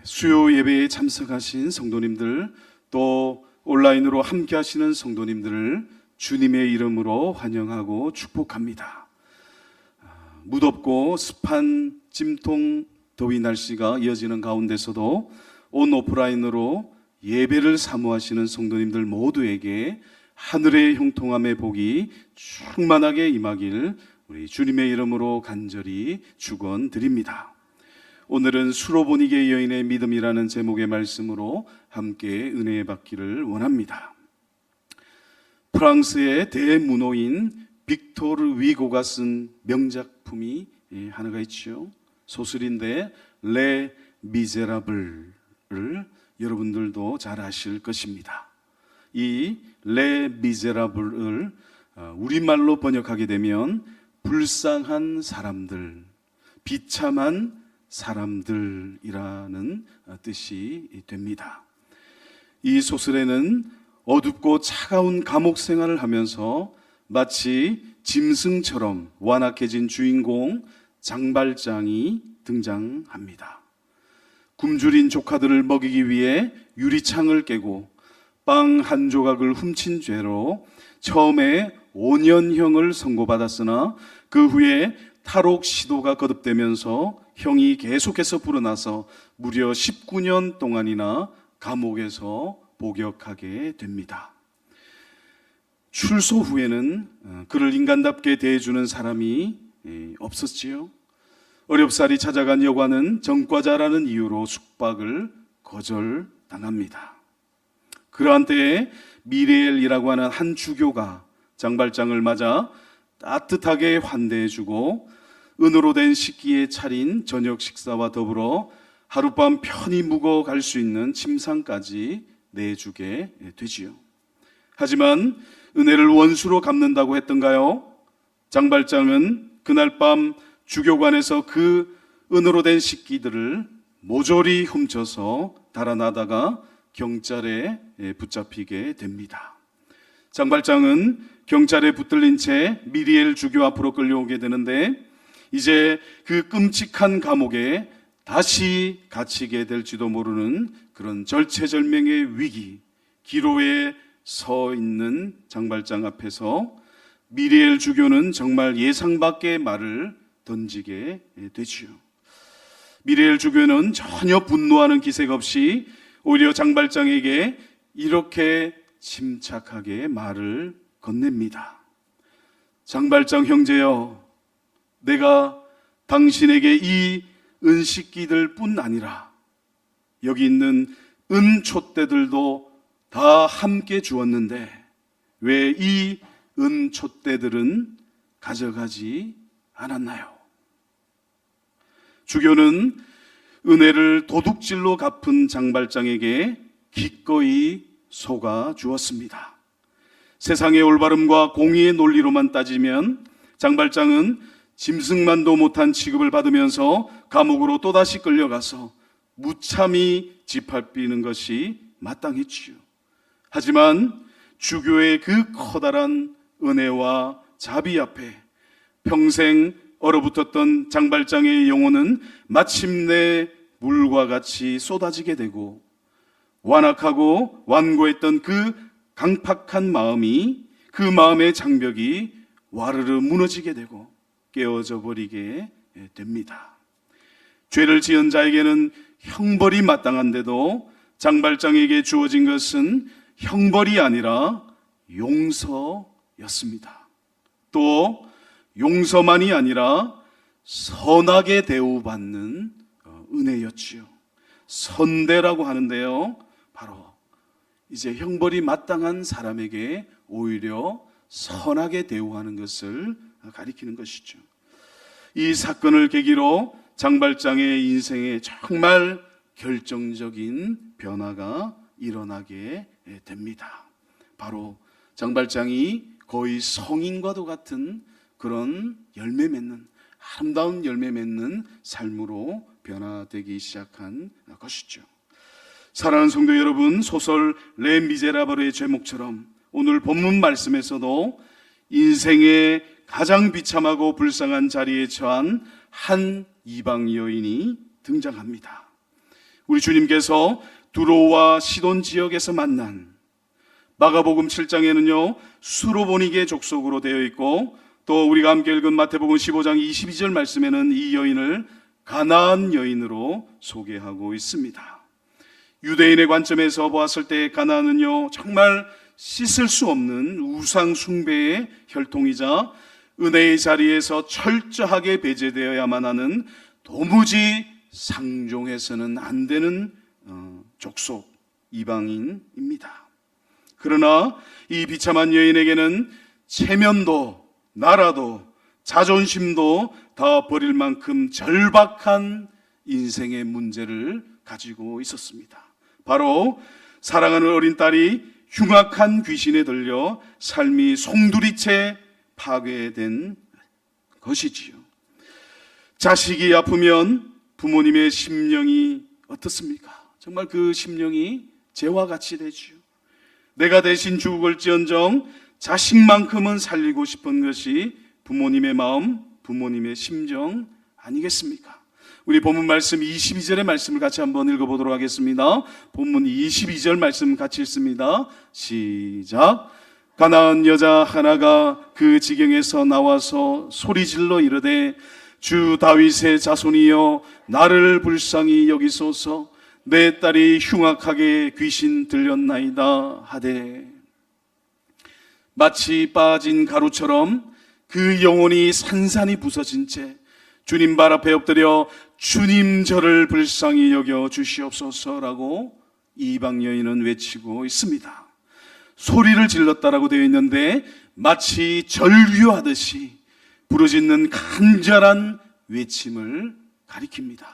수요 예배에 참석하신 성도님들, 또 온라인으로 함께 하시는 성도님들을 주님의 이름으로 환영하고 축복합니다. 무덥고 습한 찜통 더위 날씨가 이어지는 가운데서도 온 오프라인으로 예배를 사모하시는 성도님들 모두에게 하늘의 형통함의 복이 충만하게 임하길 우리 주님의 이름으로 간절히 축원드립니다. 오늘은 수로보니게 여인의 믿음이라는 제목의 말씀으로 함께 은혜 받기를 원합니다. 프랑스의 대문호인 빅토르 위고가 쓴 명작품이 하나가 있죠. 소설인데 레 미제라블을 여러분들도 잘 아실 것입니다. 이 레 미제라블을 우리말로 번역하게 되면 불쌍한 사람들, 비참한 사람들이라는 뜻이 됩니다. 이 소설에는 어둡고 차가운 감옥 생활을 하면서 마치 짐승처럼 완악해진 주인공 장발장이 등장합니다. 굶주린 조카들을 먹이기 위해 유리창을 깨고 빵 한 조각을 훔친 죄로 처음에 5년형을 선고받았으나 그 후에 탈옥 시도가 거듭되면서 형이 계속해서 불어나서 무려 19년 동안이나 감옥에서 복역하게 됩니다. 출소 후에는 그를 인간답게 대해주는 사람이 없었지요. 어렵사리 찾아간 여관은 전과자라는 이유로 숙박을 거절당합니다. 그러한 때에 미리엘이라고 하는 한 주교가 장발장을 맞아 따뜻하게 환대해주고 은으로 된 식기에 차린 저녁 식사와 더불어 하룻밤 편히 묵어 갈 수 있는 침상까지 내주게 되지요. 하지만 은혜를 원수로 갚는다고 했던가요? 장발장은 그날 밤 주교관에서 그 은으로 된 식기들을 모조리 훔쳐서 달아나다가 경찰에 붙잡히게 됩니다. 장발장은 경찰에 붙들린 채 미리엘 주교 앞으로 끌려오게 되는데 이제 그 끔찍한 감옥에 다시 갇히게 될지도 모르는 그런 절체절명의 위기, 기로에 서 있는 장발장 앞에서 미리엘 주교는 정말 예상 밖의 말을 던지게 되지요. 미리엘 주교는 전혀 분노하는 기색 없이 오히려 장발장에게 이렇게 침착하게 말을 건넵니다. 장발장 형제여, 내가 당신에게 이 은식기들 뿐 아니라 여기 있는 은촛대들도 다 함께 주었는데 왜 이 은촛대들은 가져가지 않았나요? 주교는 은혜를 도둑질로 갚은 장발장에게 기꺼이 속아 주었습니다. 세상의 올바름과 공의의 논리로만 따지면 장발장은 짐승만도 못한 취급을 받으면서 감옥으로 또다시 끌려가서 무참히 짓밟히는 것이 마땅했지요. 하지만 주교의 그 커다란 은혜와 자비 앞에 평생 얼어붙었던 장발장의 영혼은 마침내 물과 같이 쏟아지게 되고 완악하고 완고했던 그 강팍한 마음이, 그 마음의 장벽이 와르르 무너지게 되고 깨어져 버리게 됩니다. 죄를 지은 자에게는 형벌이 마땅한데도 장발장에게 주어진 것은 형벌이 아니라 용서였습니다. 또 용서만이 아니라 선하게 대우받는 은혜였지요. 선대라고 하는데요, 바로 이제 형벌이 마땅한 사람에게 오히려 선하게 대우하는 것을 가리키는 것이죠. 이 사건을 계기로 장발장의 인생에 정말 결정적인 변화가 일어나게 됩니다. 바로 장발장이 거의 성인과도 같은 그런 열매 맺는, 아름다운 열매 맺는 삶으로 변화되기 시작한 것이죠. 사랑하는 성도 여러분, 소설 레 미제라블의 제목처럼 오늘 본문 말씀에서도 인생의 가장 비참하고 불쌍한 자리에 처한 한 이방 여인이 등장합니다. 우리 주님께서 두로와 시돈 지역에서 만난, 마가복음 7장에는요 수로보니게 족속으로 되어 있고, 또 우리가 함께 읽은 마태복음 15장 22절 말씀에는 이 여인을 가나안 여인으로 소개하고 있습니다. 유대인의 관점에서 보았을 때 가나안은요 정말 씻을 수 없는 우상 숭배의 혈통이자 은혜의 자리에서 철저하게 배제되어야만 하는 도무지 상종해서는 안 되는 족속 이방인입니다. 그러나 이 비참한 여인에게는 체면도 나라도 자존심도 다 버릴 만큼 절박한 인생의 문제를 가지고 있었습니다. 바로 사랑하는 어린 딸이 흉악한 귀신에 들려 삶이 송두리째 파괴된 것이지요. 자식이 아프면 부모님의 심령이 어떻습니까? 정말 그 심령이 재와 같이 되지요. 내가 대신 죽을지언정 자식만큼은 살리고 싶은 것이 부모님의 마음, 부모님의 심정 아니겠습니까? 우리 본문 말씀 22절의 말씀을 같이 한번 읽어보도록 하겠습니다. 본문 22절 말씀 같이 읽습니다. 시작. 가나안 여자 하나가 그 지경에서 나와서 소리질러 이르되 주 다윗의 자손이여 나를 불쌍히 여기소서, 내 딸이 흉악하게 귀신 들렸나이다 하되, 마치 빠진 가루처럼 그 영혼이 산산이 부서진 채 주님 발 앞에 엎드려 주님 저를 불쌍히 여겨 주시옵소서라고 이방 여인은 외치고 있습니다. 소리를 질렀다라고 되어 있는데 마치 절규하듯이 부르짖는 간절한 외침을 가리킵니다.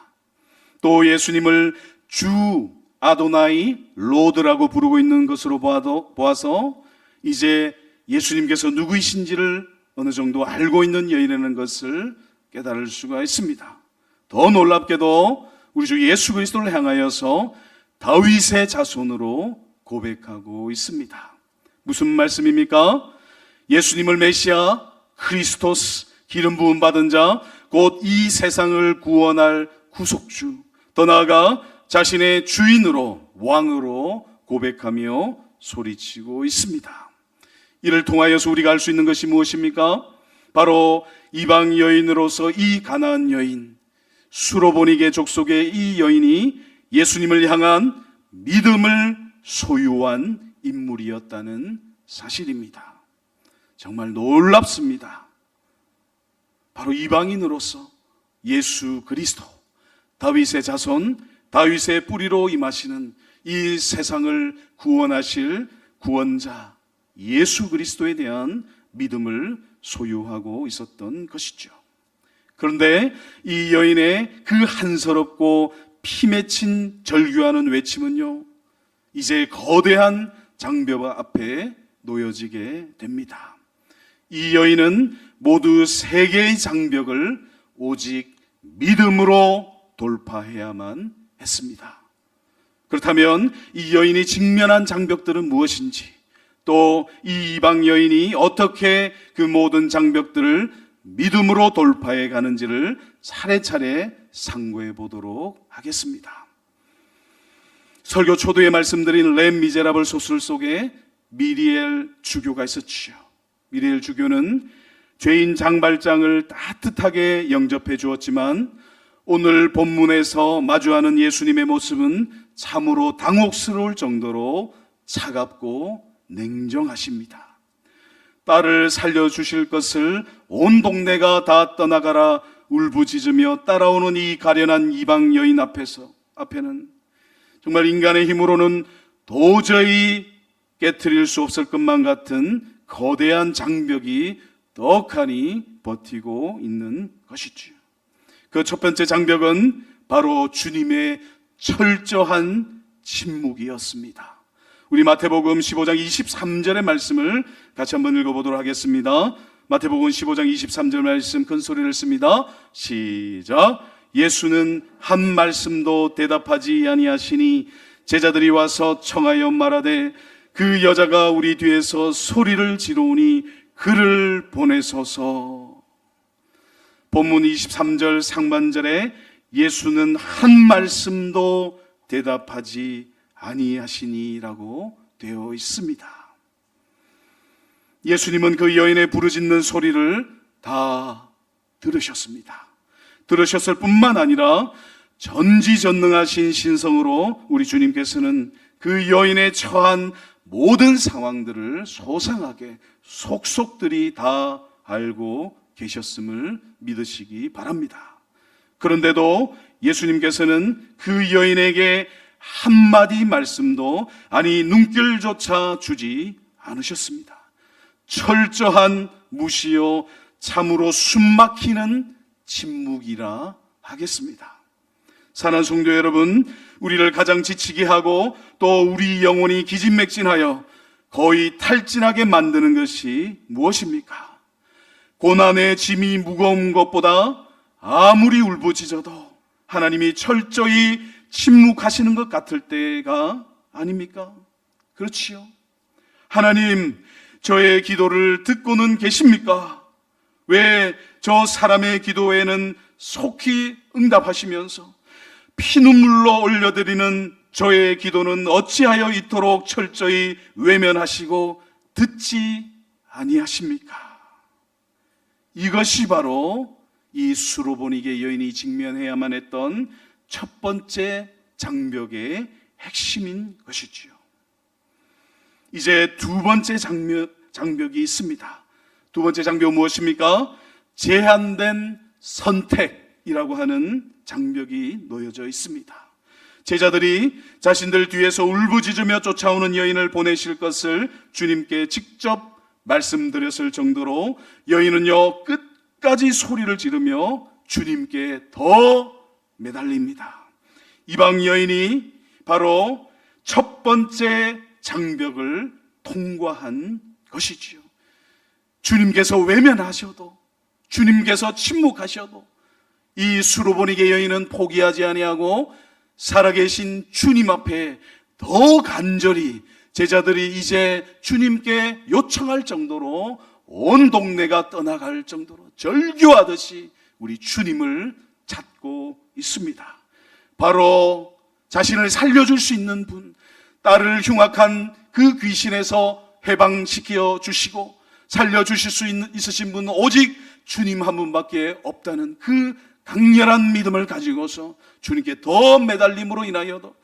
또 예수님을 주 아도나이 로드라고 부르고 있는 것으로 보아서 이제 예수님께서 누구이신지를 어느 정도 알고 있는 여인이라는 것을 깨달을 수가 있습니다. 더 놀랍게도 우리 주 예수 그리스도를 향하여서 다윗의 자손으로 고백하고 있습니다. 무슨 말씀입니까? 예수님을 메시아 크리스토스 기름 부음 받은 자, 곧 이 세상을 구원할 구속주, 더 나아가 자신의 주인으로 왕으로 고백하며 소리치고 있습니다. 이를 통하여서 우리가 알 수 있는 것이 무엇입니까? 바로 이방 여인으로서 이 가나안 여인, 수로보니게 족속의 이 여인이 예수님을 향한 믿음을 소유한 인물이었다는 사실입니다. 정말 놀랍습니다. 바로 이방인으로서 예수 그리스도, 다윗의 자손, 다윗의 뿌리로 임하시는 이 세상을 구원하실 구원자 예수 그리스도에 대한 믿음을 소유하고 있었던 것이죠. 그런데 이 여인의 그 한서럽고 피 맺힌 절규하는 외침은요, 이제 거대한 장벽 앞에 놓여지게 됩니다. 이 여인은 모두 세 개의 장벽을 오직 믿음으로 돌파해야만 했습니다. 그렇다면 이 여인이 직면한 장벽들은 무엇인지, 또 이 이방 여인이 어떻게 그 모든 장벽들을 믿음으로 돌파해 가는지를 차례차례 상고해 보도록 하겠습니다. 설교 초두에 말씀드린 렘 미제라블 소설 속에 미리엘 주교가 있었지요. 미리엘 주교는 죄인 장발장을 따뜻하게 영접해 주었지만 오늘 본문에서 마주하는 예수님의 모습은 참으로 당혹스러울 정도로 차갑고 냉정하십니다. 딸을 살려주실 것을 온 동네가 다 떠나가라 울부짖으며 따라오는 이 가련한 이방 여인 앞에는 정말 인간의 힘으로는 도저히 깨트릴 수 없을 것만 같은 거대한 장벽이 떡하니 버티고 있는 것이지요. 그 첫 번째 장벽은 바로 주님의 철저한 침묵이었습니다. 우리 마태복음 15장 23절의 말씀을 같이 한번 읽어보도록 하겠습니다. 마태복음 15장 23절 말씀 큰 소리를 씁니다. 시작. 예수는 한 말씀도 대답하지 아니하시니 제자들이 와서 청하여 말하되 그 여자가 우리 뒤에서 소리를 지르오니 그를 보내소서. 본문 23절 상반절에 예수는 한 말씀도 대답하지 아니하시니라고 되어 있습니다. 예수님은 그 여인의 부르짖는 소리를 다 들으셨습니다. 들으셨을 뿐만 아니라 전지전능하신 신성으로 우리 주님께서는 그 여인의 처한 모든 상황들을 소상하게 속속들이 다 알고 계셨음을 믿으시기 바랍니다. 그런데도 예수님께서는 그 여인에게 한마디 말씀도, 아니 눈길조차 주지 않으셨습니다. 철저한 무시요 참으로 숨막히는 침묵이라 하겠습니다. 사랑하는 성도 여러분, 우리를 가장 지치게 하고 또 우리 영혼이 기진맥진하여 거의 탈진하게 만드는 것이 무엇입니까? 고난의 짐이 무거운 것보다 아무리 울부짖어도 하나님이 철저히 침묵하시는 것 같을 때가 아닙니까? 그렇지요. 하나님, 저의 기도를 듣고는 계십니까? 왜 저 사람의 기도에는 속히 응답하시면서 피눈물로 올려드리는 저의 기도는 어찌하여 이토록 철저히 외면하시고 듣지 아니하십니까? 이것이 바로 이 수로보니게 여인이 직면해야만 했던 첫 번째 장벽의 핵심인 것이지요. 이제 두 번째 장벽이 있습니다. 두 번째 장벽은 무엇입니까? 제한된 선택이라고 하는 장벽이 놓여져 있습니다. 제자들이 자신들 뒤에서 울부짖으며 쫓아오는 여인을 보내실 것을 주님께 직접 말씀드렸을 정도로 여인은요 끝까지 소리를 지르며 주님께 더 매달립니다. 이방 여인이 바로 첫 번째 장벽을 통과한 것이지요. 주님께서 외면하셔도, 주님께서 침묵하셔도 이 수로보니게 여인은 포기하지 아니하고 살아계신 주님 앞에 더 간절히 제자들이 이제 주님께 요청할 정도로 온 동네가 떠나갈 정도로 절규하듯이 우리 주님을 찾고 있습니다. 바로 자신을 살려줄 수 있는 분, 딸을 흉악한 그 귀신에서 해방시켜 주시고 살려주실 수 있으신 분은 오직 주님 한 분밖에 없다는 그 강렬한 믿음을 가지고서 주님께 더 매달림으로 인하여도,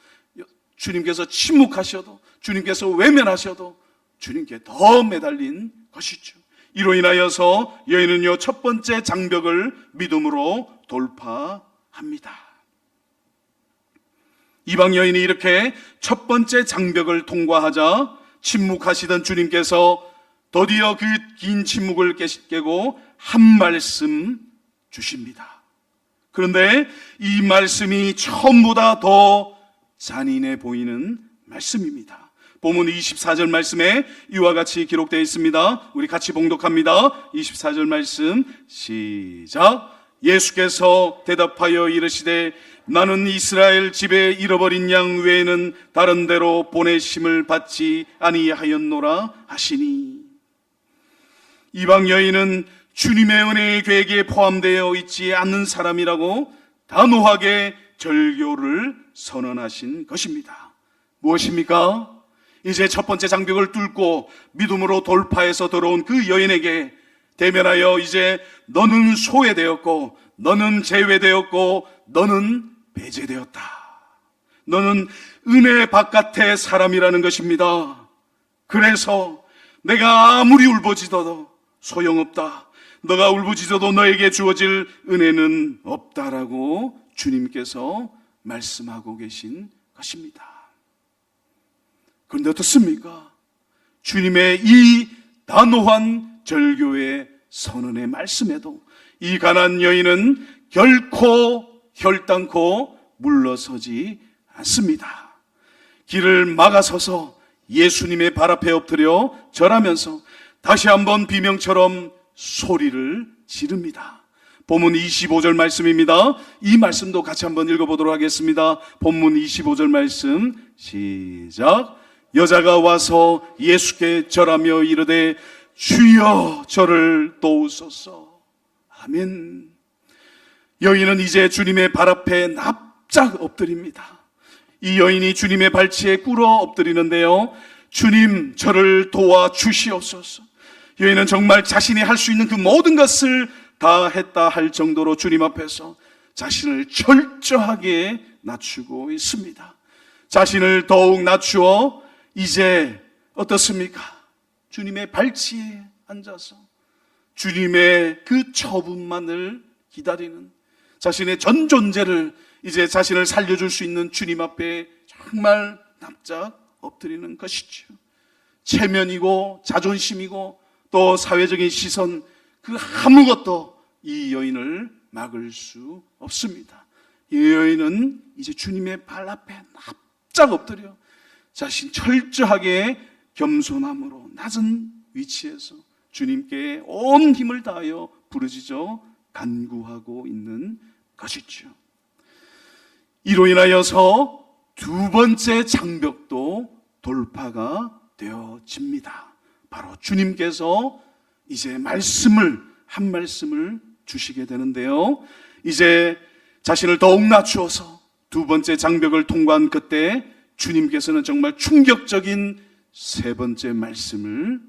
주님께서 침묵하셔도, 주님께서 외면하셔도 주님께 더 매달린 것이죠. 이로 인하여서 여인은요 첫 번째 장벽을 믿음으로 돌파합니다. 이방 여인이 이렇게 첫 번째 장벽을 통과하자 침묵하시던 주님께서 드디어 그 긴 침묵을 깨고 한 말씀 주십니다. 그런데 이 말씀이 처음보다 더 잔인해 보이는 말씀입니다. 본문 24절 말씀에 이와 같이 기록되어 있습니다. 우리 같이 봉독합니다. 24절 말씀 시작. 예수께서 대답하여 이르시되 나는 이스라엘 집에 잃어버린 양 외에는 다른 데로 보내심을 받지 아니하였노라 하시니, 이방 여인은 주님의 은혜의 계획에 포함되어 있지 않는 사람이라고 단호하게 절교를 선언하신 것입니다. 무엇입니까? 이제 첫 번째 장벽을 뚫고 믿음으로 돌파해서 들어온 그 여인에게 대면하여 이제 너는 소외되었고 너는 제외되었고 너는 배제되었다. 너는 은혜 바깥의 사람이라는 것입니다. 그래서 내가 아무리 울부짖어도 소용없다. 너가 울부짖어도 너에게 주어질 은혜는 없다라고 주님께서 말씀하고 계신 것입니다. 그런데 어떻습니까? 주님의 이 단호한 절교의 선언의 말씀에도 이 가난한 여인은 결코 결단코 물러서지 않습니다. 길을 막아서서 예수님의 발 앞에 엎드려 절하면서 다시 한번 비명처럼 소리를 지릅니다. 본문 25절 말씀입니다. 이 말씀도 같이 한번 읽어보도록 하겠습니다. 본문 25절 말씀 시작. 여자가 와서 예수께 절하며 이르되 주여 저를 도우소서. 아멘. 여인은 이제 주님의 발 앞에 납작 엎드립니다. 이 여인이 주님의 발치에 꿇어 엎드리는데요, 주님, 저를 도와주시옵소서. 여인은 정말 자신이 할 수 있는 그 모든 것을 다 했다 할 정도로 주님 앞에서 자신을 철저하게 낮추고 있습니다. 자신을 더욱 낮추어 이제 어떻습니까? 주님의 발치에 앉아서 주님의 그 처분만을 기다리는, 자신의 전 존재를, 이제 자신을 살려줄 수 있는 주님 앞에 정말 납작 엎드리는 것이죠. 체면이고 자존심이고 또 사회적인 시선, 그 아무것도 이 여인을 막을 수 없습니다. 이 여인은 이제 주님의 발 앞에 납작 엎드려 자신 철저하게 겸손함으로 낮은 위치에서 주님께 온 힘을 다하여 부르짖어 간구하고 있는 것이죠. 이로 인하여서 두 번째 장벽도 돌파가 되어집니다. 바로 주님께서 이제 한 말씀을 주시게 되는데요, 이제 자신을 더욱 낮추어서 두 번째 장벽을 통과한 그때 주님께서는 정말 충격적인 세 번째 말씀을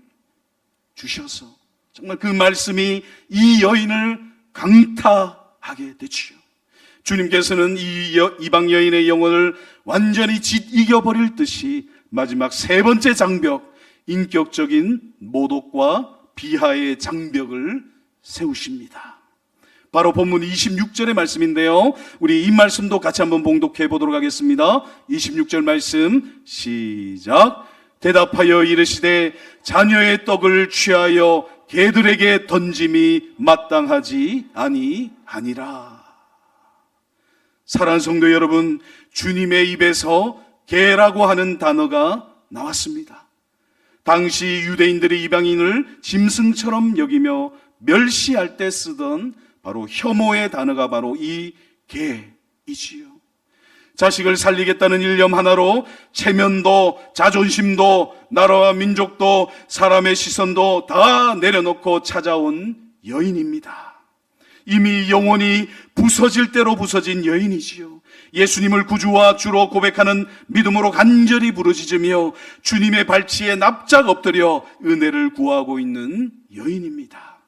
주셔서 정말 그 말씀이 이 여인을 강타하게 되지요. 주님께서는 이 이방 여인의 영혼을 완전히 이겨버릴 듯이 마지막 세 번째 장벽, 인격적인 모독과 비하의 장벽을 세우십니다. 바로 본문 26절의 말씀인데요, 우리 이 말씀도 같이 한번 봉독해 보도록 하겠습니다. 26절 말씀 시작. 대답하여 이르시되 자녀의 떡을 취하여 개들에게 던짐이 마땅하지 아니하니라. 사랑하는 성도 여러분, 주님의 입에서 개라고 하는 단어가 나왔습니다. 당시 유대인들이 이방인을 짐승처럼 여기며 멸시할 때 쓰던 바로 혐오의 단어가 바로 이 개이지요. 자식을 살리겠다는 일념 하나로 체면도 자존심도 나라와 민족도 사람의 시선도 다 내려놓고 찾아온 여인입니다. 이미 영혼이 부서질 대로 부서진 여인이지요. 예수님을 구주와 주로 고백하는 믿음으로 간절히 부르짖으며 주님의 발치에 납작 엎드려 은혜를 구하고 있는 여인입니다.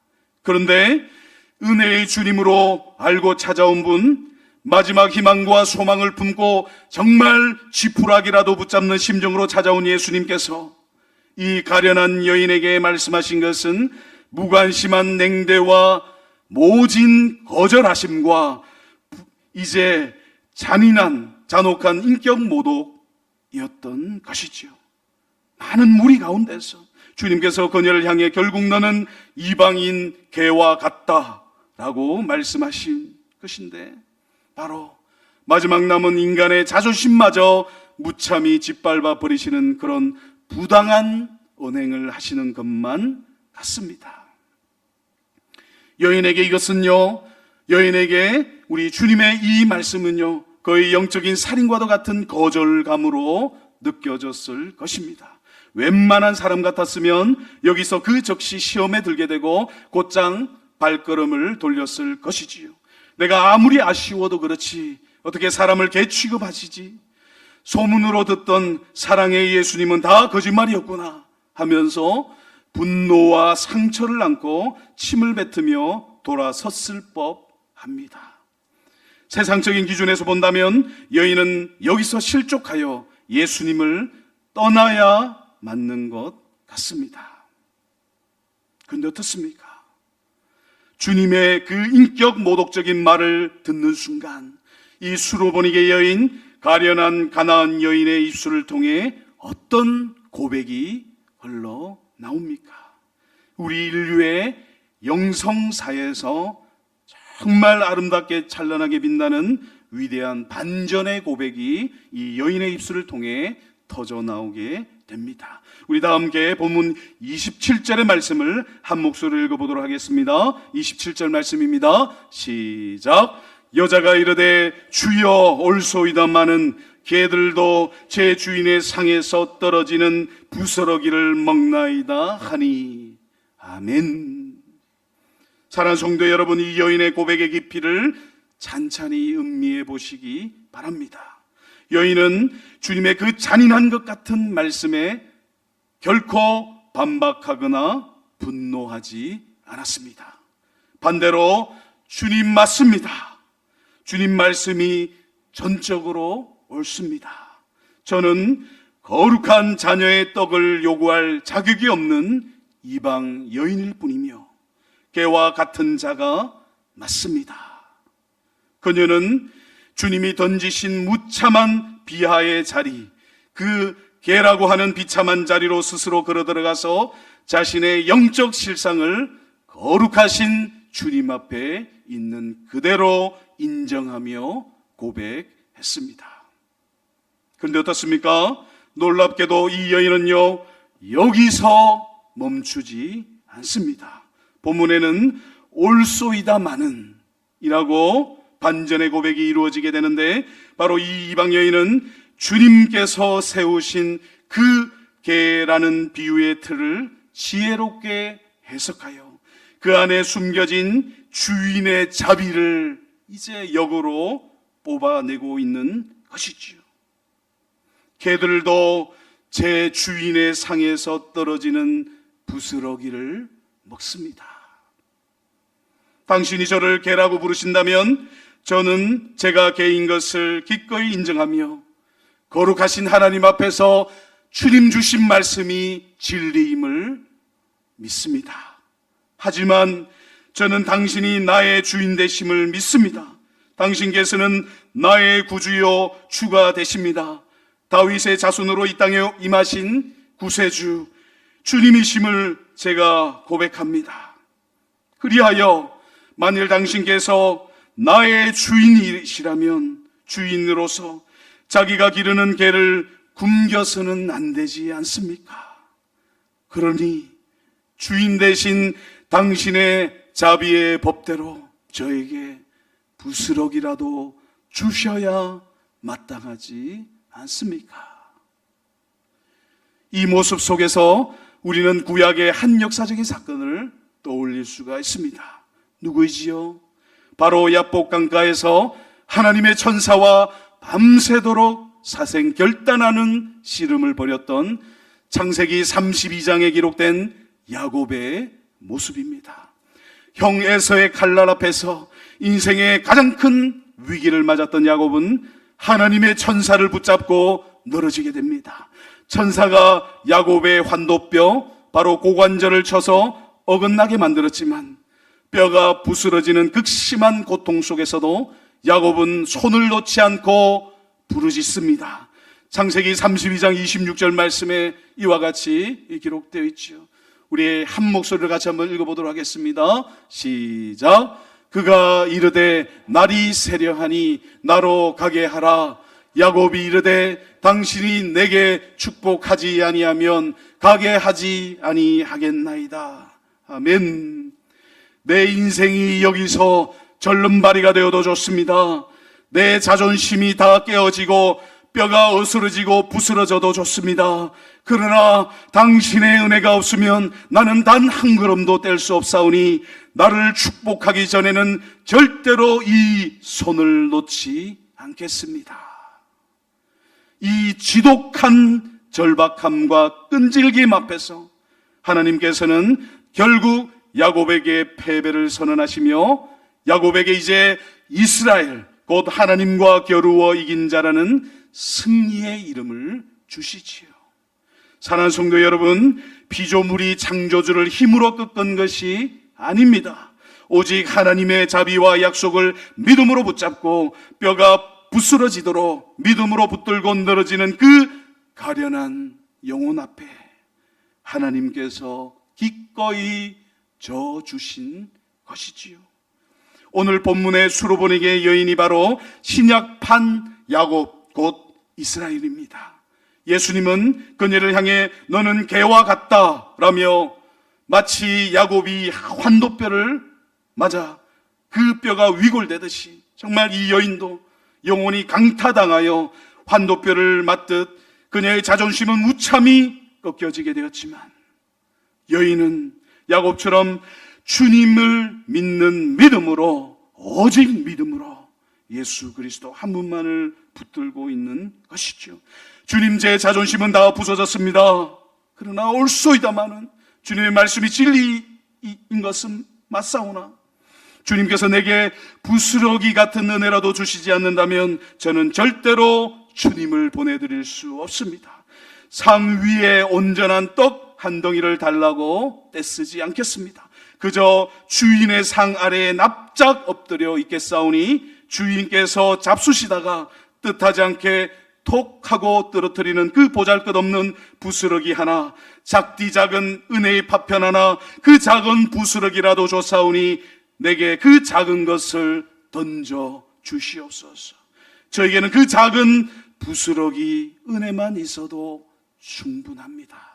그런데 은혜의 주님으로 알고 찾아온 분, 마지막 희망과 소망을 품고 정말 지푸라기라도 붙잡는 심정으로 찾아온 예수님께서 이 가련한 여인에게 말씀하신 것은 무관심한 냉대와 모진 거절하심과 이제 잔혹한 인격 모독이었던 것이죠. 많은 무리 가운데서 주님께서 그녀를 향해 결국 너는 이방인 개와 같다라고 말씀하신 것인데, 바로 마지막 남은 인간의 자존심마저 무참히 짓밟아 버리시는 그런 부당한 언행을 하시는 것만 같습니다. 여인에게 이것은요, 여인에게 우리 주님의 이 말씀은요, 거의 영적인 살인과도 같은 거절감으로 느껴졌을 것입니다. 웬만한 사람 같았으면 여기서 그 즉시 시험에 들게 되고 곧장 발걸음을 돌렸을 것이지요. 내가 아무리 아쉬워도 그렇지 어떻게 사람을 개 취급하시지? 소문으로 듣던 사랑의 예수님은 다 거짓말이었구나 하면서 분노와 상처를 안고 침을 뱉으며 돌아섰을 법합니다. 세상적인 기준에서 본다면 여인은 여기서 실족하여 예수님을 떠나야 맞는 것 같습니다. 그런데 어떻습니까? 주님의 그 인격 모독적인 말을 듣는 순간 이 수로보니게 여인, 가련한 가나안 여인의 입술을 통해 어떤 고백이 흘러나옵니까? 우리 인류의 영성사에서 정말 아름답게 찬란하게 빛나는 위대한 반전의 고백이 이 여인의 입술을 통해 터져나오게 됩니다. 우리 다 함께 본문 27절의 말씀을 한 목소리로 읽어보도록 하겠습니다. 27절 말씀입니다. 시작. 여자가 이르되 주여 올소이다마는 개들도 제 주인의 상에서 떨어지는 부스러기를 먹나이다 하니. 아멘. 사랑하는 성도 여러분, 이 여인의 고백의 깊이를 찬찬히 음미해 보시기 바랍니다. 여인은 주님의 그 잔인한 것 같은 말씀에 결코 반박하거나 분노하지 않았습니다. 반대로 주님 맞습니다. 주님 말씀이 전적으로 옳습니다. 저는 거룩한 자녀의 떡을 요구할 자격이 없는 이방 여인일 뿐이며 개와 같은 자가 맞습니다. 그녀는 주님이 던지신 무참한 비하의 자리, 그 개라고 하는 비참한 자리로 스스로 걸어 들어가서 자신의 영적 실상을 거룩하신 주님 앞에 있는 그대로 인정하며 고백했습니다. 그런데 어떻습니까? 놀랍게도 이 여인은요, 여기서 멈추지 않습니다. 본문에는 올소이다마는 이라고 반전의 고백이 이루어지게 되는데, 바로 이 이방 여인은 주님께서 세우신 그 개라는 비유의 틀을 지혜롭게 해석하여 그 안에 숨겨진 주인의 자비를 이제 역으로 뽑아내고 있는 것이지요. 개들도 제 주인의 상에서 떨어지는 부스러기를 먹습니다. 당신이 저를 개라고 부르신다면 저는 제가 개인 것을 기꺼이 인정하며 거룩하신 하나님 앞에서 주님 주신 말씀이 진리임을 믿습니다. 하지만 저는 당신이 나의 주인 되심을 믿습니다. 당신께서는 나의 구주요 주가 되십니다. 다윗의 자손으로 이 땅에 임하신 구세주 주님이심을 제가 고백합니다. 그리하여 만일 당신께서 나의 주인이시라면 주인으로서 자기가 기르는 개를 굶겨서는 안 되지 않습니까? 그러니 주인 대신 당신의 자비의 법대로 저에게 부스럭이라도 주셔야 마땅하지 않습니까? 이 모습 속에서 우리는 구약의 한 역사적인 사건을 떠올릴 수가 있습니다. 누구이지요? 바로 야복강가에서 하나님의 천사와 밤새도록 사생 결단하는 씨름을 벌였던 창세기 32장에 기록된 야곱의 모습입니다. 형 에서의 칼날 앞에서 인생의 가장 큰 위기를 맞았던 야곱은 하나님의 천사를 붙잡고 늘어지게 됩니다. 천사가 야곱의 환도뼈, 바로 고관절을 쳐서 어긋나게 만들었지만 뼈가 부스러지는 극심한 고통 속에서도 야곱은 손을 놓지 않고 부르짖습니다. 창세기 32장 26절 말씀에 이와 같이 기록되어 있죠. 우리의 한 목소리를 같이 한번 읽어보도록 하겠습니다. 시작. 그가 이르되 날이 세려하니 나로 가게 하라. 야곱이 이르되 당신이 내게 축복하지 아니하면 가게 하지 아니하겠나이다. 아멘. 내 인생이 여기서 절름발이가 되어도 좋습니다. 내 자존심이 다 깨어지고 뼈가 어스러지고 부스러져도 좋습니다. 그러나 당신의 은혜가 없으면 나는 단 한 걸음도 뗄 수 없사오니 나를 축복하기 전에는 절대로 이 손을 놓지 않겠습니다. 이 지독한 절박함과 끈질김 앞에서 하나님께서는 결국 야곱에게 패배를 선언하시며 야곱에게 이제 이스라엘, 곧 하나님과 겨루어 이긴 자라는 승리의 이름을 주시지요. 사랑하는 성도 여러분, 피조물이 창조주를 힘으로 꺾은 것이 아닙니다. 오직 하나님의 자비와 약속을 믿음으로 붙잡고 뼈가 부스러지도록 믿음으로 붙들고 늘어지는 그 가련한 영혼 앞에 하나님께서 기꺼이 져주신 것이지요. 오늘 본문의 수로보니게 여인이 바로 신약판 야곱, 곧 이스라엘입니다. 예수님은 그녀를 향해 너는 개와 같다 라며 마치 야곱이 환도뼈를 맞아 그 뼈가 위골되듯이 정말 이 여인도 영혼이 강타당하여 환도뼈를 맞듯 그녀의 자존심은 무참히 꺾여지게 되었지만 여인은 야곱처럼 주님을 믿는 믿음으로, 오직 믿음으로 예수 그리스도 한 분만을 붙들고 있는 것이죠. 주님, 제 자존심은 다 부서졌습니다. 그러나 옳소이다마는 주님의 말씀이 진리인 것은 맞사오나 주님께서 내게 부스러기 같은 은혜라도 주시지 않는다면 저는 절대로 주님을 보내드릴 수 없습니다. 상 위에 온전한 떡 한 덩이를 달라고 떼쓰지 않겠습니다. 그저 주인의 상 아래에 납작 엎드려 있겠사오니 주인께서 잡수시다가 뜻하지 않게 톡 하고 떨어뜨리는 그 보잘것없는 부스러기 하나, 작디 작은 은혜의 파편 하나, 그 작은 부스러기라도 줬사오니 내게 그 작은 것을 던져 주시옵소서. 저에게는 그 작은 부스러기 은혜만 있어도 충분합니다.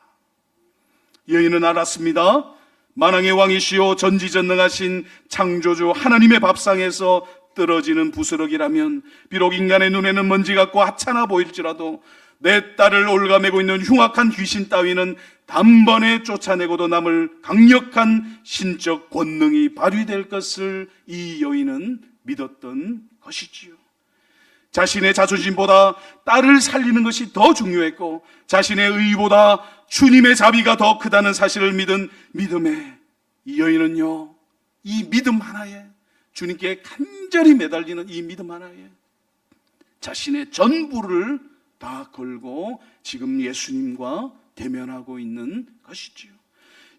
여인은 알았습니다. 만왕의 왕이시오 전지전능하신 창조주 하나님의 밥상에서 떨어지는 부스러기라면 비록 인간의 눈에는 먼지 같고 하찮아 보일지라도 내 딸을 올가매고 있는 흉악한 귀신 따위는 단번에 쫓아내고도 남을 강력한 신적 권능이 발휘될 것을 이 여인은 믿었던 것이지요. 자신의 자존심보다 딸을 살리는 것이 더 중요했고 자신의 의보다 주님의 자비가 더 크다는 사실을 믿은 믿음에 이 여인은요, 이 믿음 하나에, 주님께 간절히 매달리는 이 믿음 하나에 자신의 전부를 다 걸고 지금 예수님과 대면하고 있는 것이지요.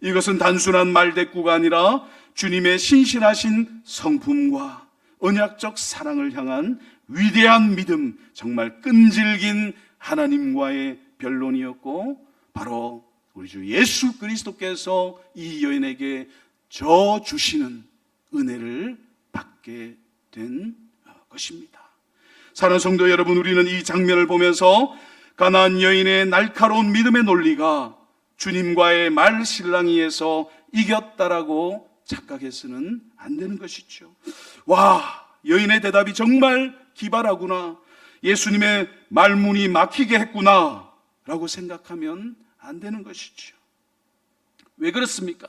이것은 단순한 말대꾸가 아니라 주님의 신실하신 성품과 언약적 사랑을 향한 위대한 믿음, 정말 끈질긴 하나님과의 변론이었고 바로 우리 주 예수 그리스도께서 이 여인에게 저 주시는 은혜를 받게 된 것입니다. 사랑하는 성도 여러분, 우리는 이 장면을 보면서 가나안 여인의 날카로운 믿음의 논리가 주님과의 말실랑이에서 이겼다라고 착각해서는 안 되는 것이죠. 와, 여인의 대답이 정말 기발하구나, 예수님의 말문이 막히게 했구나 라고 생각하면 안 되는 것이죠. 왜 그렇습니까?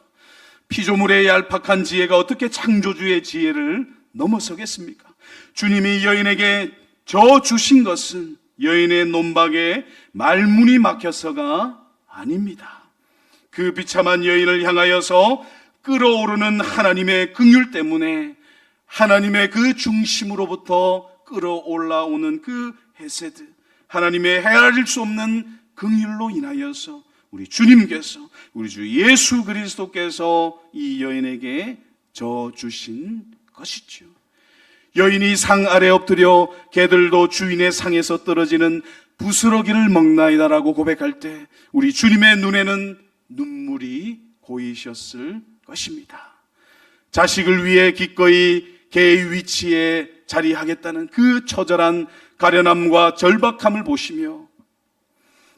피조물의 얄팍한 지혜가 어떻게 창조주의 지혜를 넘어서겠습니까? 주님이 여인에게 저 주신 것은 여인의 논박에 말문이 막혀서가 아닙니다. 그 비참한 여인을 향하여서 끓어오르는 하나님의 긍휼 때문에 하나님의 그 중심으로부터 끌어올라오는 그 헤세드, 하나님의 헤아릴 수 없는 긍휼로 인하여서 우리 주님께서, 우리 주 예수 그리스도께서 이 여인에게 저 주신 것이죠. 여인이 상 아래 엎드려 개들도 주인의 상에서 떨어지는 부스러기를 먹나이다라고 고백할 때 우리 주님의 눈에는 눈물이 고이셨을 것입니다. 자식을 위해 기꺼이 개의 위치에 자리하겠다는 그 처절한 가련함과 절박함을 보시며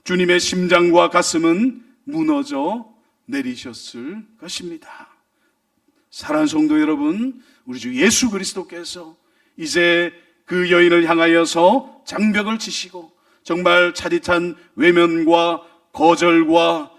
주님의 심장과 가슴은 무너져 내리셨을 것입니다. 사랑하는 성도 여러분, 우리 주 예수 그리스도께서 이제 그 여인을 향하여서 장벽을 치시고 정말 차디찬 외면과 거절과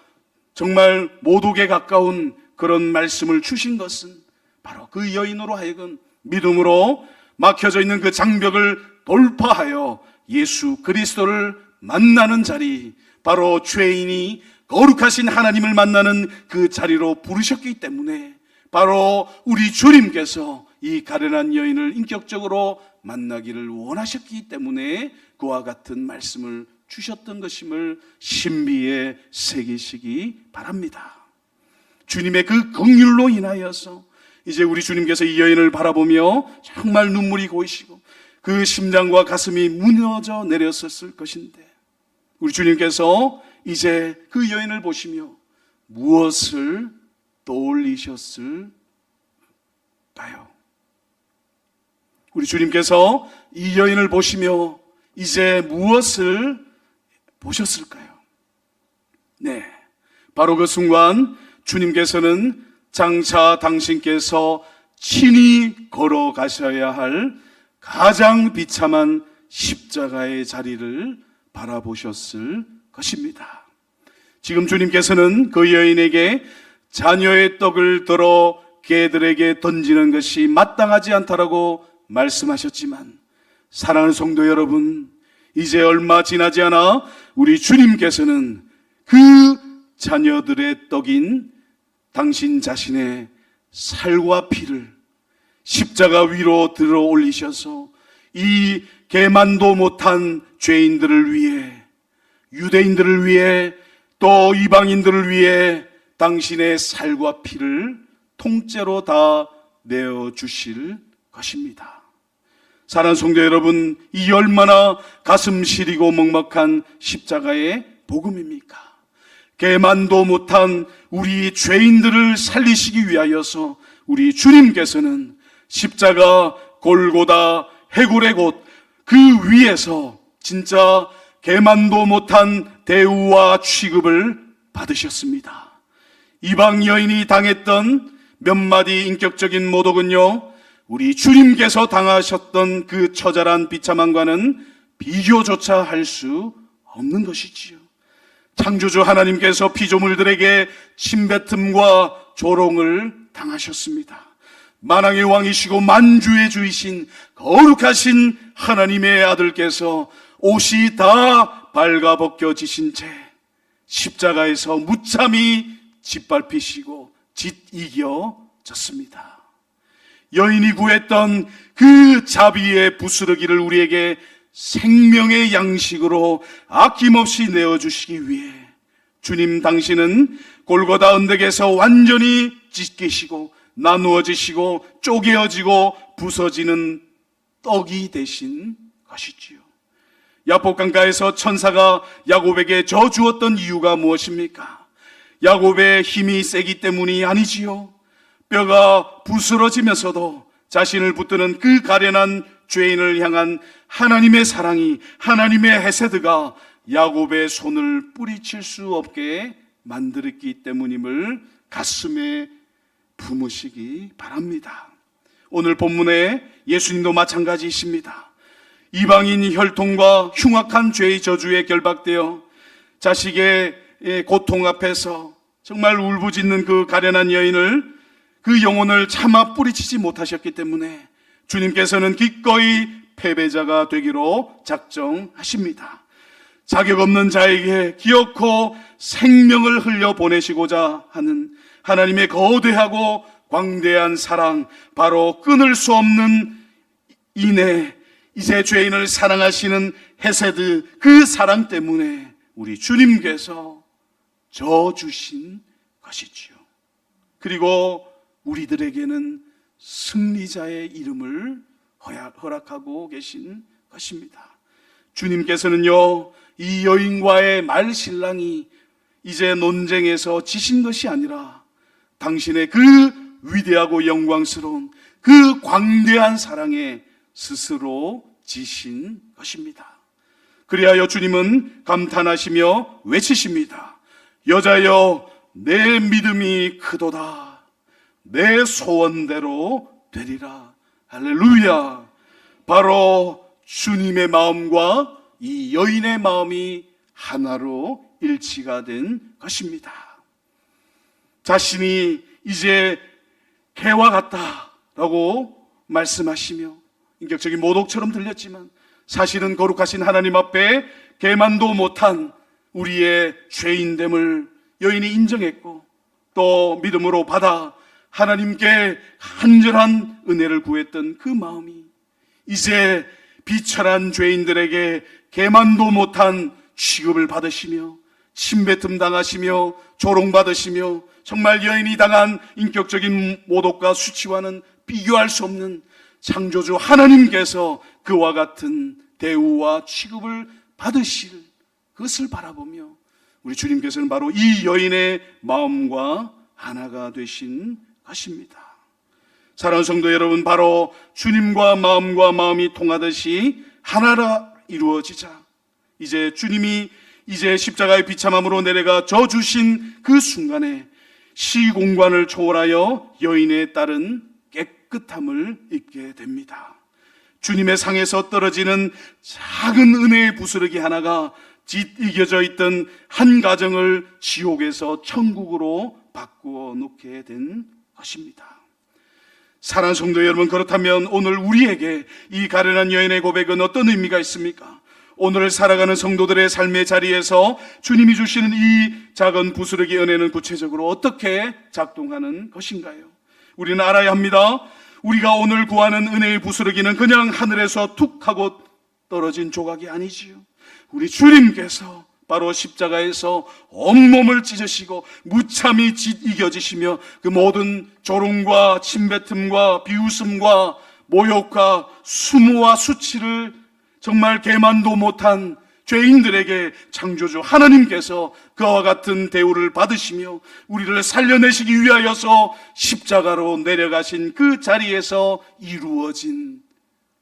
정말 모독에 가까운 그런 말씀을 주신 것은 바로 그 여인으로 하여금 믿음으로 막혀져 있는 그 장벽을 돌파하여 예수 그리스도를 만나는 자리, 바로 죄인이 거룩하신 하나님을 만나는 그 자리로 부르셨기 때문에 바로 우리 주님께서 이 가련한 여인을 인격적으로 만나기를 원하셨기 때문에 그와 같은 말씀을 주셨던 것임을 신비에 새기시기 바랍니다. 주님의 그 긍휼로 인하여서 이제 우리 주님께서 이 여인을 바라보며 정말 눈물이 고이시고 그 심장과 가슴이 무너져 내렸었을 것인데 우리 주님께서 이제 그 여인을 보시며 무엇을 떠올리셨을까요? 우리 주님께서 이 여인을 보시며 이제 무엇을 보셨을까요? 네, 바로 그 순간 주님께서는 장차 당신께서 친히 걸어가셔야 할 가장 비참한 십자가의 자리를 바라보셨을 것입니다. 지금 주님께서는 그 여인에게 자녀의 떡을 들어 개들에게 던지는 것이 마땅하지 않다라고 말씀하셨지만 사랑하는 성도 여러분, 이제 얼마 지나지 않아 우리 주님께서는 그 자녀들의 떡인 당신 자신의 살과 피를 십자가 위로 들어 올리셔서 이 개만도 못한 죄인들을 위해, 유대인들을 위해, 또 이방인들을 위해 당신의 살과 피를 통째로 다 내어주실 것입니다. 사랑하는 성도 여러분, 이 얼마나 가슴 시리고 먹먹한 십자가의 복음입니까? 개만도 못한 우리 죄인들을 살리시기 위하여서 우리 주님께서는 십자가 골고다 해골의 곳 그 위에서 진짜 개만도 못한 대우와 취급을 받으셨습니다. 이방 여인이 당했던 몇 마디 인격적인 모독은요, 우리 주님께서 당하셨던 그 처절한 비참함과는 비교조차 할 수 없는 것이지요. 창조주 하나님께서 피조물들에게 침뱉음과 조롱을 당하셨습니다. 만왕의 왕이시고 만주의 주이신 거룩하신 하나님의 아들께서 옷이 다 발가벗겨지신 채 십자가에서 무참히 짓밟히시고 짓이겨졌습니다. 여인이 구했던 그 자비의 부스러기를 우리에게 생명의 양식으로 아낌없이 내어주시기 위해 주님 당신은 골고다 언덕에서 완전히 찢기시고 나누어지시고 쪼개어지고 부서지는 떡이 되신 것이지요. 야복강가에서 천사가 야곱에게 져주었던 이유가 무엇입니까? 야곱의 힘이 세기 때문이 아니지요. 뼈가 부스러지면서도 자신을 붙드는 그 가련한 죄인을 향한 하나님의 사랑이, 하나님의 헤세드가 야곱의 손을 뿌리칠 수 없게 만들었기 때문임을 가슴에 품으시기 바랍니다. 오늘 본문에 예수님도 마찬가지이십니다. 이방인 혈통과 흉악한 죄의 저주에 결박되어 자식의 고통 앞에서 정말 울부짖는 그 가련한 여인을, 그 영혼을 차마 뿌리치지 못하셨기 때문에 주님께서는 기꺼이 패배자가 되기로 작정하십니다. 자격 없는 자에게 기어코 생명을 흘려보내시고자 하는 하나님의 거대하고 광대한 사랑, 바로 끊을 수 없는 인애, 이제 죄인을 사랑하시는 헤세드, 그 사랑 때문에 우리 주님께서 져주신 것이지요. 그리고 우리들에게는 승리자의 이름을 허락하고 계신 것입니다. 주님께서는요, 이 여인과의 말신랑이 이제 논쟁에서 지신 것이 아니라 당신의 그 위대하고 영광스러운 그 광대한 사랑에 스스로 지신 것입니다. 그리하여 주님은 감탄하시며 외치십니다. 여자여, 내 믿음이 크도다. 내 소원대로 되리라. 할렐루야. 바로 주님의 마음과 이 여인의 마음이 하나로 일치가 된 것입니다. 자신이 이제 개와 같다라고 말씀하시며 인격적인 모독처럼 들렸지만 사실은 거룩하신 하나님 앞에 개만도 못한 우리의 죄인됨을 여인이 인정했고 또 믿음으로 받아 하나님께 간절한 은혜를 구했던 그 마음이 이제 비천한 죄인들에게 개만도 못한 취급을 받으시며 침뱉음 당하시며 조롱받으시며 정말 여인이 당한 인격적인 모독과 수치와는 비교할 수 없는 창조주 하나님께서 그와 같은 대우와 취급을 받으실 그것을 바라보며 우리 주님께서는 바로 이 여인의 마음과 하나가 되신 것입니다. 사랑하는 성도 여러분, 바로 주님과 마음이 통하듯이 하나라 이루어지자 이제 주님이 이제 십자가의 비참함으로 내려가 져주신 그 순간에 시공간을 초월하여 여인의 딸은 깨끗함을 입게 됩니다. 주님의 상에서 떨어지는 작은 은혜의 부스러기 하나가 짓이겨져 있던 한 가정을 지옥에서 천국으로 바꾸어 놓게 된 것입니다. 사랑하는 성도 여러분, 그렇다면 오늘 우리에게 이 가련한 여인의 고백은 어떤 의미가 있습니까? 오늘 살아가는 성도들의 삶의 자리에서 주님이 주시는 이 작은 부스러기 은혜는 구체적으로 어떻게 작동하는 것인가요? 우리는 알아야 합니다. 우리가 오늘 구하는 은혜의 부스러기는 그냥 하늘에서 툭 하고 떨어진 조각이 아니지요. 우리 주님께서 바로 십자가에서 온몸을 찢으시고 무참히 이겨지시며 그 모든 조롱과 침뱉음과 비웃음과 모욕과 수모와 수치를 정말 개만도 못한 죄인들에게 창조주 하나님께서 그와 같은 대우를 받으시며 우리를 살려내시기 위하여서 십자가로 내려가신 그 자리에서 이루어진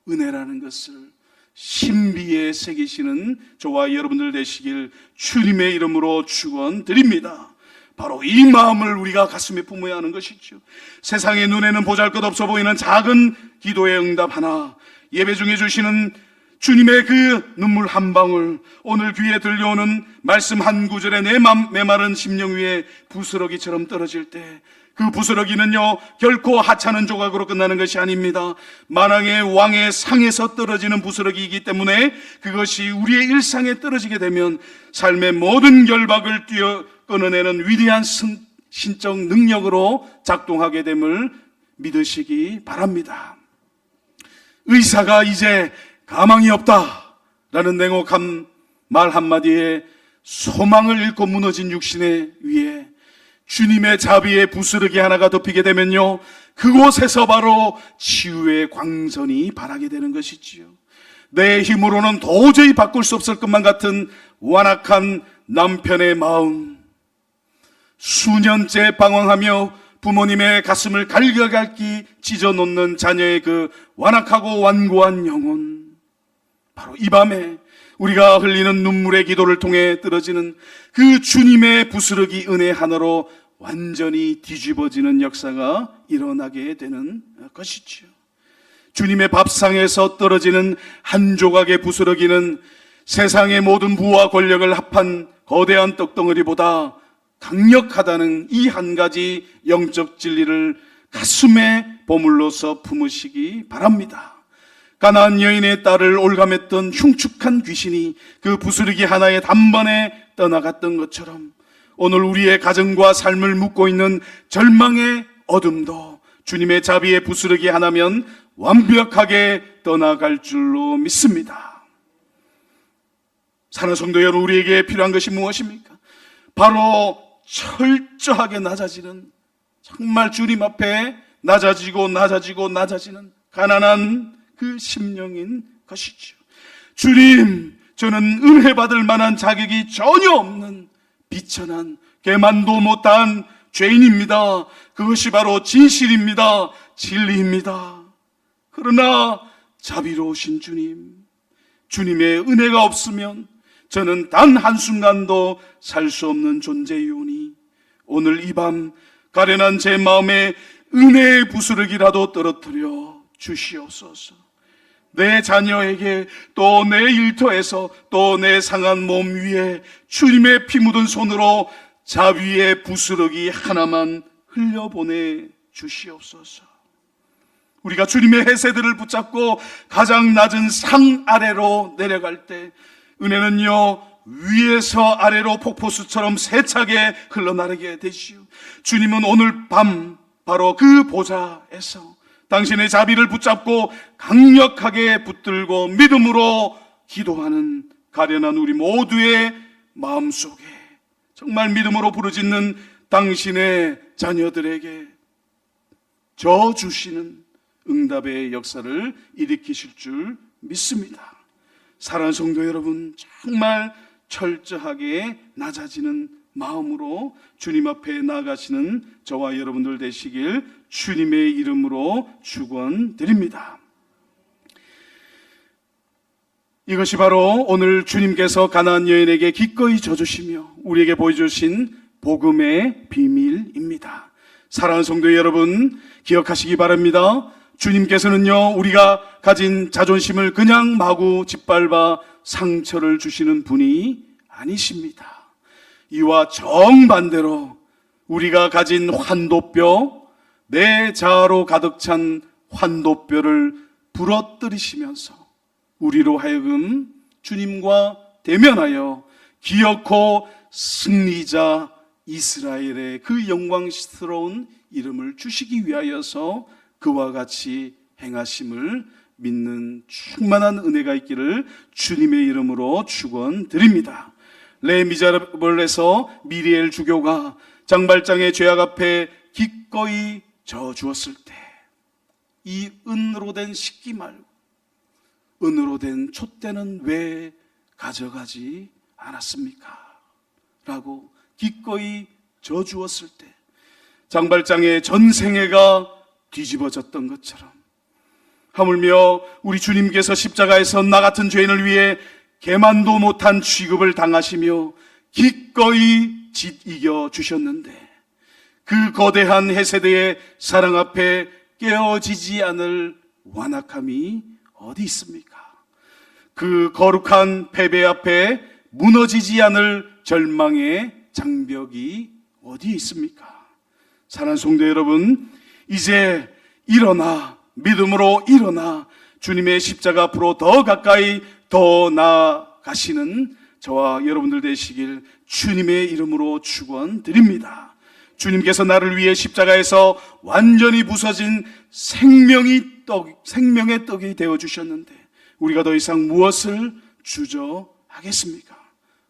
은혜라는 것을 신비에 새기시는 저와 여러분들 되시길 주님의 이름으로 축원드립니다. 바로 이 마음을 우리가 가슴에 품어야 하는 것이죠. 세상의 눈에는 보잘것없어 보이는 작은 기도의 응답 하나, 예배 중에 주시는 주님의 그 눈물 한 방울, 오늘 귀에 들려오는 말씀 한 구절에 내 메마른 심령 위에 부스러기처럼 떨어질 때 그 부스러기는요 결코 하찮은 조각으로 끝나는 것이 아닙니다. 만왕의 왕의 상에서 떨어지는 부스러기이기 때문에 그것이 우리의 일상에 떨어지게 되면 삶의 모든 결박을 끊어내는 위대한 신적 능력으로 작동하게 됨을 믿으시기 바랍니다. 의사가 이제 가망이 없다라는 냉혹한 말 한마디에 소망을 잃고 무너진 육신의 위에 주님의 자비의 부스러기 하나가 덮이게 되면요 그곳에서 바로 치유의 광선이 발하게 되는 것이지요. 내 힘으로는 도저히 바꿀 수 없을 것만 같은 완악한 남편의 마음, 수년째 방황하며 부모님의 가슴을 갈겨갈기 찢어놓는 자녀의 그 완악하고 완고한 영혼, 바로 이 밤에 우리가 흘리는 눈물의 기도를 통해 떨어지는 그 주님의 부스러기 은혜 하나로 완전히 뒤집어지는 역사가 일어나게 되는 것이지요. 주님의 밥상에서 떨어지는 한 조각의 부스러기는 세상의 모든 부와 권력을 합한 거대한 떡덩어리보다 강력하다는 이 한 가지 영적 진리를 가슴에 보물로서 품으시기 바랍니다. 가나안 여인의 딸을 올감했던 흉측한 귀신이 그 부스러기 하나에 단번에 떠나갔던 것처럼 오늘 우리의 가정과 삶을 묶고 있는 절망의 어둠도 주님의 자비의 부스러기 하나면 완벽하게 떠나갈 줄로 믿습니다. 사랑하는 성도 여러분, 우리에게 필요한 것이 무엇입니까? 바로 철저하게 낮아지는, 정말 주님 앞에 낮아지고 가난한 그 심령인 것이죠. 주님, 저는 은혜 받을 만한 자격이 전혀 없는 비천한 개만도 못한 죄인입니다. 그것이 바로 진실입니다. 진리입니다. 그러나 자비로우신 주님, 주님의 은혜가 없으면 저는 단 한순간도 살 수 없는 존재이오니 오늘 이 밤 가련한 제 마음에 은혜의 부스러기라도 떨어뜨려 주시옵소서. 내 자녀에게, 또 내 일터에서, 또 내 상한 몸 위에 주님의 피 묻은 손으로 자비의 부스러기 하나만 흘려보내 주시옵소서. 우리가 주님의 해세들을 붙잡고 가장 낮은 상 아래로 내려갈 때 은혜는요 위에서 아래로 폭포수처럼 세차게 흘러나르게 되시오. 주님은 오늘 밤 바로 그 보좌에서 당신의 자비를 붙잡고 강력하게 붙들고 믿음으로 기도하는 가련한 우리 모두의 마음속에 정말 믿음으로 부르짖는 당신의 자녀들에게 저 주시는 응답의 역사를 일으키실 줄 믿습니다. 사랑하는 성도 여러분, 정말 철저하게 낮아지는 마음으로 주님 앞에 나아가시는 저와 여러분들 되시길 주님의 이름으로 축원드립니다. 이것이 바로 오늘 주님께서 가나안 여인에게 기꺼이 져주시며 우리에게 보여주신 복음의 비밀입니다. 사랑하는 성도 여러분, 기억하시기 바랍니다. 주님께서는요 우리가 가진 자존심을 그냥 마구 짓밟아 상처를 주시는 분이 아니십니다. 이와 정반대로 우리가 가진 환도뼈, 내 자아로 가득 찬 환도뼈를 부러뜨리시면서 우리로 하여금 주님과 대면하여 기어코 승리자 이스라엘의 그 영광스러운 이름을 주시기 위하여서 그와 같이 행하심을 믿는 충만한 은혜가 있기를 주님의 이름으로 축원드립니다. 레 미자라블에서 미리엘 주교가 장발장의 죄악 앞에 기꺼이 져 주었을 때 이 은으로 된 식기 말고 은으로 된 촛대는 왜 가져가지 않았습니까? 라고 기꺼이 져 주었을 때 장발장의 전생애가 뒤집어졌던 것처럼 하물며 우리 주님께서 십자가에서 나 같은 죄인을 위해 개만도 못한 취급을 당하시며 기꺼이 이겨 주셨는데 그 거대한 헤세드의 사랑 앞에 깨어지지 않을 완악함이 어디 있습니까? 그 거룩한 패배 앞에 무너지지 않을 절망의 장벽이 어디 있습니까? 사랑하는 성도 여러분, 이제 일어나, 믿음으로 일어나 주님의 십자가 앞으로 더 가까이 더 나아가시는 저와 여러분들 되시길 주님의 이름으로 축원드립니다. 주님께서 나를 위해 십자가에서 완전히 부서진 생명의 떡이 되어주셨는데 우리가 더 이상 무엇을 주저하겠습니까?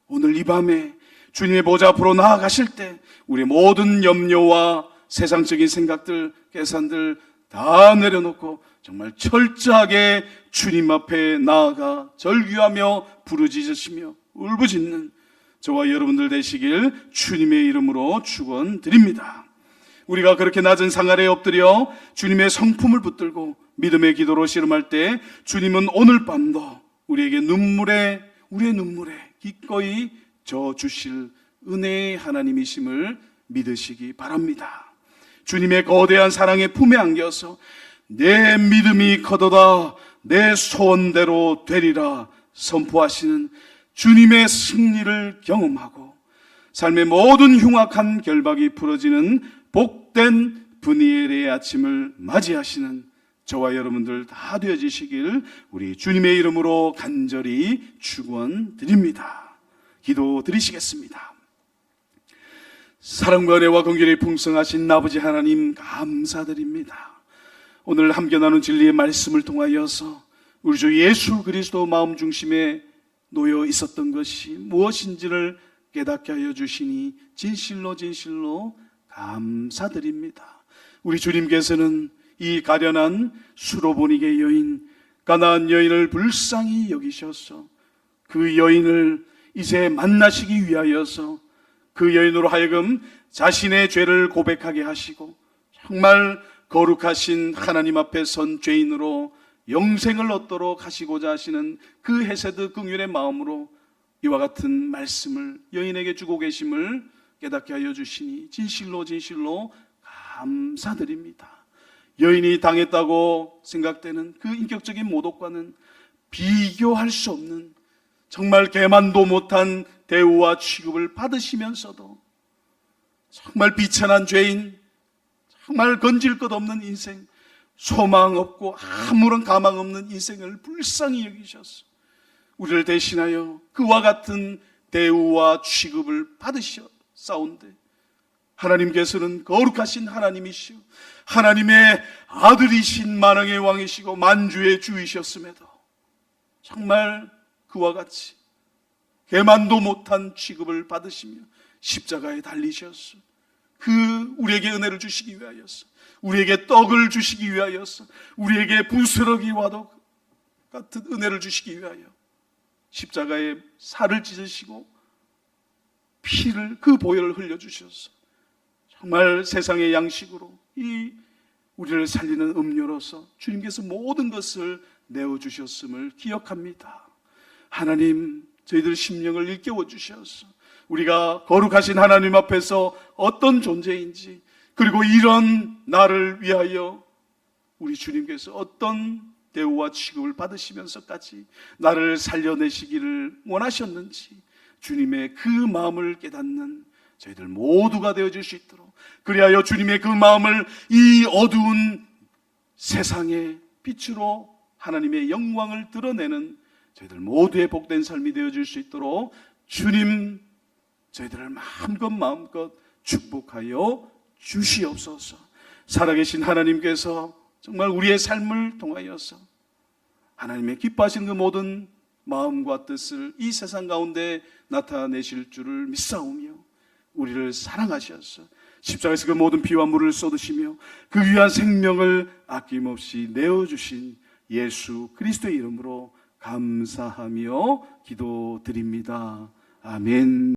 오늘 이 밤에 주님의 보좌 앞으로 나아가실 때 우리의 모든 염려와 세상적인 생각들, 계산들 다 내려놓고 정말 철저하게 주님 앞에 나아가 절규하며 부르짖으시며 울부짖는 저와 여러분들 되시길 주님의 이름으로 축원드립니다. 우리가 그렇게 낮은 상 아래에 엎드려 주님의 성품을 붙들고 믿음의 기도로 씨름할 때 주님은 오늘 밤도 우리에게 우리의 눈물에 기꺼이 져 주실 은혜의 하나님이심을 믿으시기 바랍니다. 주님의 거대한 사랑의 품에 안겨서 내 믿음이 커도다 내 소원대로 되리라 선포하시는 주님의 승리를 경험하고 삶의 모든 흉악한 결박이 풀어지는 복된 분이엘의 아침을 맞이하시는 저와 여러분들 다 되어지시길 우리 주님의 이름으로 간절히 축원드립니다. 기도 드리시겠습니다. 사랑과 은혜와 긍휼이 풍성하신 아버지 하나님 감사드립니다. 오늘 함께 나눈 진리의 말씀을 통하여서 우리 주 예수 그리스도 마음 중심에 놓여 있었던 것이 무엇인지를 깨닫게 하여 주시니 진실로 감사드립니다. 우리 주님께서는 이 가련한 수로보니게 여인 가나안 여인을 불쌍히 여기셔서 그 여인을 이제 만나시기 위하여서 그 여인으로 하여금 자신의 죄를 고백하게 하시고 정말 거룩하신 하나님 앞에 선 죄인으로 영생을 얻도록 하시고자 하시는 그 헤세드 긍휼의 마음으로 이와 같은 말씀을 여인에게 주고 계심을 깨닫게 하여 주시니 진실로 감사드립니다. 여인이 당했다고 생각되는 그 인격적인 모독과는 비교할 수 없는 정말 개만도 못한 대우와 취급을 받으시면서도 정말 비천한 죄인, 정말 건질 것 없는 인생, 소망 없고 아무런 가망 없는 인생을 불쌍히 여기셔서 우리를 대신하여 그와 같은 대우와 취급을 받으셨사온데 하나님께서는 거룩하신 하나님이시오 하나님의 아들이신 만왕의 왕이시고 만주의 주이셨음에도 정말 그와 같이 개만도 못한 취급을 받으시며 십자가에 달리셨소. 그 우리에게 은혜를 주시기 위하여서, 우리에게 떡을 주시기 위하여서, 우리에게 부스러기와도 같은 은혜를 주시기 위하여 십자가에 살을 찢으시고 피를, 그 보혈을 흘려주셔서 정말 세상의 양식으로 이 우리를 살리는 음료로서 주님께서 모든 것을 내어주셨음을 기억합니다. 하나님, 저희들 심령을 일깨워 주셔서 우리가 거룩하신 하나님 앞에서 어떤 존재인지, 그리고 이런 나를 위하여 우리 주님께서 어떤 대우와 취급을 받으시면서까지 나를 살려내시기를 원하셨는지 주님의 그 마음을 깨닫는 저희들 모두가 되어질 수 있도록, 그리하여 주님의 그 마음을 이 어두운 세상의 빛으로 하나님의 영광을 드러내는 저희들 모두의 복된 삶이 되어질 수 있도록 주님 저희들을 마음껏 축복하여 주시옵소서. 살아계신 하나님께서 정말 우리의 삶을 통하여서 하나님의 기뻐하시는 그 모든 마음과 뜻을 이 세상 가운데 나타내실 줄을 믿사오며, 우리를 사랑하셔서 십자가에서 그 모든 피와 물을 쏟으시며 그 귀한 생명을 아낌없이 내어주신 예수 그리스도의 이름으로 감사하며 기도드립니다. 아멘.